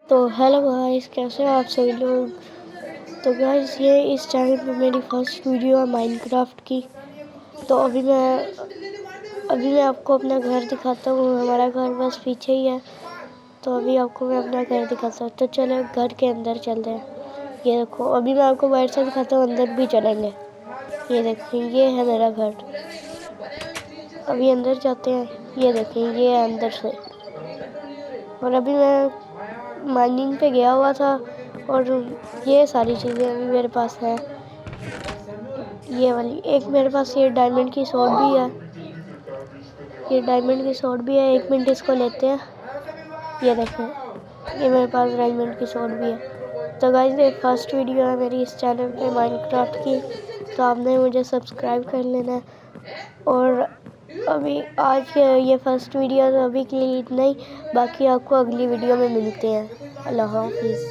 तो hello guys, कैसे हो आप सभी लोग। तो गाइस, ये इस चैनल पे मेरी फर्स्ट वीडियो है माइनक्राफ्ट की। तो अभी मैं आपको अपना घर दिखाता हूँ। हमारा घर बस पीछे ही है। तो अभी आपको मैं अपना घर दिखाता हूँ। तो चलो घर के अंदर चलते हैं। ये देखो, अभी मैं आपको बाहर से दिखाता हूँ, अंदर भी चलेंगे। ये देखें, ये है मेरा घर। अभी अंदर जाते हैं। ये देखें, ये है अंदर से। और अभी मैं माइनिंग पे गया हुआ था और ये सारी चीज़ें अभी मेरे पास है। ये वाली एक मेरे पास ये डायमंड की स्वॉर्ड भी है। ये डायमंड की स्वॉर्ड भी है। 1 मिनट इसको लेते हैं। ये देखें, ये मेरे पास डायमंड की स्वॉर्ड भी है। तो गाइस, ये फर्स्ट वीडियो है मेरी इस चैनल पे माइनक्राफ्ट की। तो आपने मुझे सब्सक्राइब कर लेना है। और अभी आज के ये फर्स्ट वीडियो तो अभी के लिए इतना ही। बाकी आपको अगली वीडियो में मिलते हैं। अल्लाह हाफिज़।